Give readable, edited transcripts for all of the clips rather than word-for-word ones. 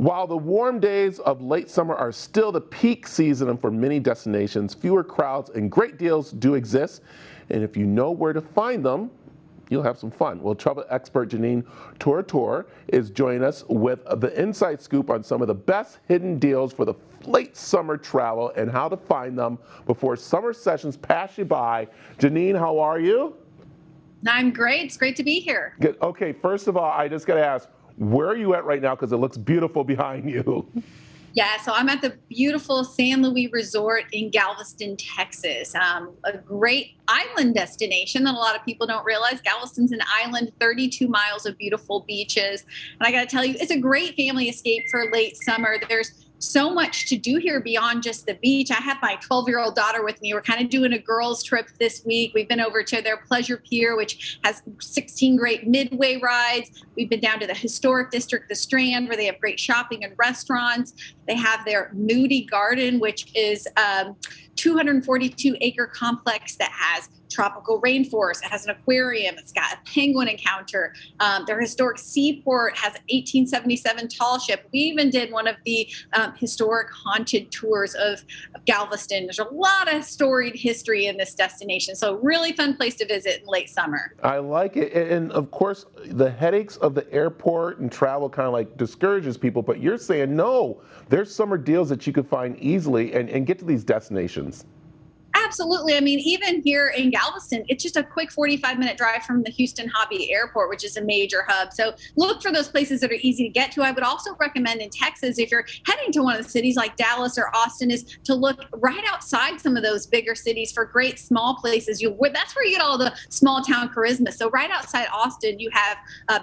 While the warm days of late summer are still the peak season for many destinations, fewer crowds and great deals do exist. And if you know where to find them, you'll have some fun. Well, travel expert Jeanenne Tornatore is joining us with the inside scoop on some of the best hidden deals for the late summer travel and how to find them before summer sessions pass you by. Jeanenne, how are you? I'm great. It's great to be here. Good. Okay, first of all, I just got to ask, where are you at right now? Because it looks beautiful behind you. Yeah, so I'm at the beautiful San Luis Resort in Galveston, Texas. A great island destination that a lot of people don't realize. Galveston's an island, 32 miles of beautiful beaches. And I got to tell you, it's a great family escape for late summer. There's so much to do here beyond just the beach. I have my 12-year-old daughter with me. We're kind of doing a girls trip this week. We've been over to their Pleasure Pier, which has 16 great midway rides. We've been down to the historic district, the Strand, where they have great shopping and restaurants. They have their Moody Garden, which is 242-acre complex that has tropical rainforest. It has an aquarium. It's got a penguin encounter. Their historic seaport has an 1877 tall ship. We even did one of the historic haunted tours of Galveston. There's a lot of storied history in this destination. So really fun place to visit in late summer. I like it. And of course, the headaches of the airport and travel kind of like discourages people, but you're saying, no, there's summer deals that you could find easily and get to these destinations. Absolutely. I mean, even here in Galveston, it's just a quick 45-minute drive from the Houston Hobby Airport, which is a major hub. So look for those places that are easy to get to. I would also recommend in Texas, if you're heading to one of the cities like Dallas or Austin, is to look right outside some of those bigger cities for great small places. That's where you get all the small town charisma. So right outside Austin, you have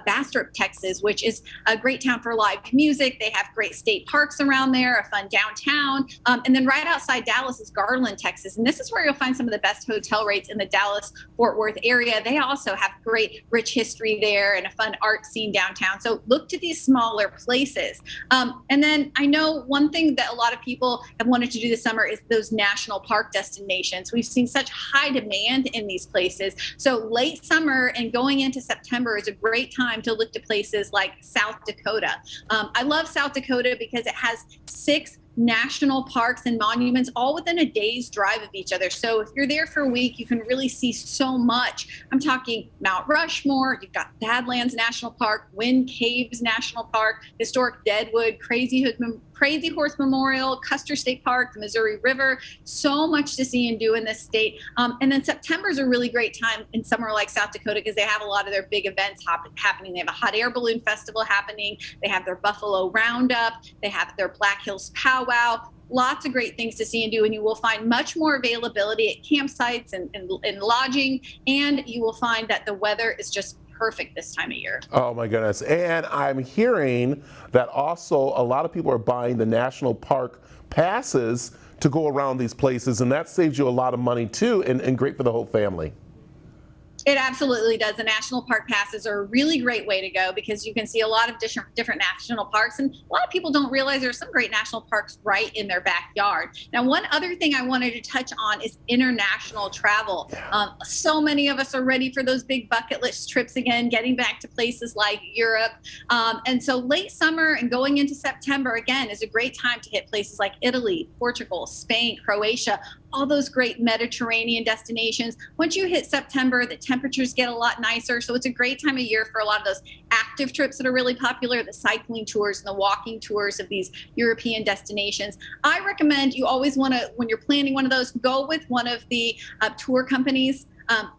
Bastrop, Texas, which is a great town for live music. They have great state parks around there, a fun downtown. And then right outside Dallas is Garland, Texas. And this is where you'll find some of the best hotel rates in the Dallas-Fort Worth area. They also have great, rich history there and a fun art scene downtown. So look to these smaller places. And then I know one thing that a lot of people have wanted to do this summer is those national park destinations. We've seen such high demand in these places. So late summer and going into September is a great time to look to places like South Dakota. I love South Dakota because it has 6 national parks and monuments all within a day's drive of each other. So if you're there for a week, you can really see so much. I'm talking Mount Rushmore, you've got Badlands National Park, Wind Caves National Park, historic Deadwood, Crazy Horse Memorial, Custer State Park, the Missouri River. So much to see and do in this state. And then September is a really great time in somewhere like South Dakota because they have a lot of their big events happening. They have a hot air balloon festival happening. They have their Buffalo Roundup. They have their Black Hills Powwow. Lots of great things to see and do, and you will find much more availability at campsites and lodging, and you will find that the weather is just perfect this time of year. Oh my goodness. And I'm hearing that also a lot of people are buying the national park passes to go around these places, and that saves you a lot of money too, and great for the whole family. It absolutely does. The national park passes are a really great way to go because you can see a lot of different national parks. And a lot of people don't realize there's some great national parks right in their backyard. Now, one other thing I wanted to touch on is international travel. So many of us are ready for those big bucket list trips again, getting back to places like Europe. And so late summer and going into September, again, is a great time to hit places like Italy, Portugal, Spain, Croatia, all those great Mediterranean destinations. Once you hit September, the temperatures get a lot nicer. So it's a great time of year for a lot of those active trips that are really popular, the cycling tours and the walking tours of these European destinations. I recommend you always want to, when you're planning one of those, go with one of the tour companies.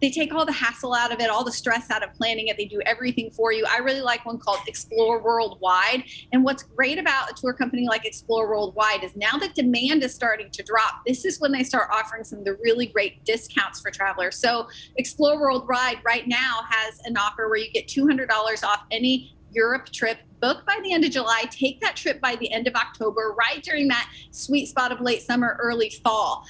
They take all the hassle out of it, all the stress out of planning it. They do everything for you. I really like one called Explore Worldwide. And what's great about a tour company like Explore Worldwide is now that demand is starting to drop, this is when they start offering some of the really great discounts for travelers. So Explore Worldwide right now has an offer where you get $200 off any Europe trip. Book by the end of July, take that trip by the end of October, right during that sweet spot of late summer, early fall.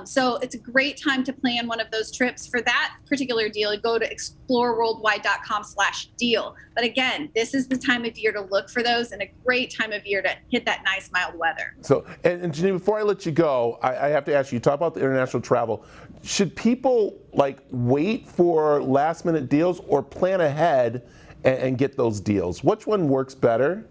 So it's a great time to plan one of those trips. For that particular deal, go to exploreworldwide.com/deal. But again, this is the time of year to look for those and a great time of year to hit that nice mild weather. So, and Jeanenne, before I let you go, I have to ask you, talk about the international travel. Should people like wait for last minute deals or plan ahead and get those deals? Which one works better?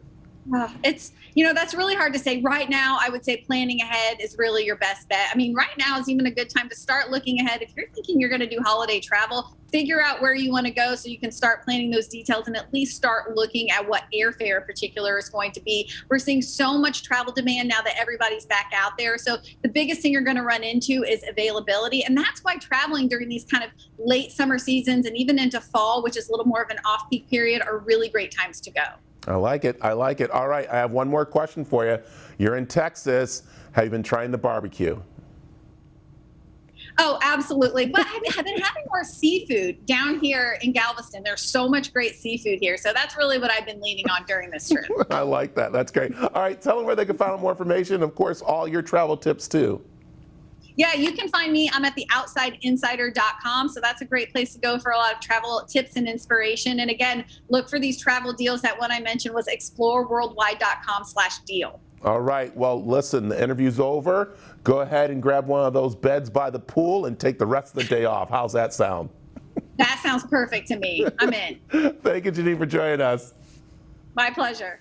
It's, that's really hard to say. Right now, I would say planning ahead is really your best bet. I mean, right now is even a good time to start looking ahead. If you're thinking you're going to do holiday travel, figure out where you want to go so you can start planning those details and at least start looking at what airfare in particular is going to be. We're seeing so much travel demand now that everybody's back out there. So the biggest thing you're going to run into is availability. And that's why traveling during these kind of late summer seasons and even into fall, which is a little more of an off-peak period, are really great times to go. I like it. I like it. All right. I have one more question for you. You're in Texas. Have you been trying the barbecue? Oh, absolutely. But I've been having more seafood down here in Galveston. There's so much great seafood here. So that's really what I've been leaning on during this trip. I like that. That's great. All right. Tell them where they can find out more information. Of course, all your travel tips too. Yeah, you can find me. I'm at theoutsideinsider.com. So that's a great place to go for a lot of travel tips and inspiration. And again, look for these travel deals. That one I mentioned was exploreworldwide.com/deal. All right. Well, listen, the interview's over. Go ahead and grab one of those beds by the pool and take the rest of the day off. How's that sound? That sounds perfect to me. I'm in. Thank you, Jeanenne, for joining us. My pleasure.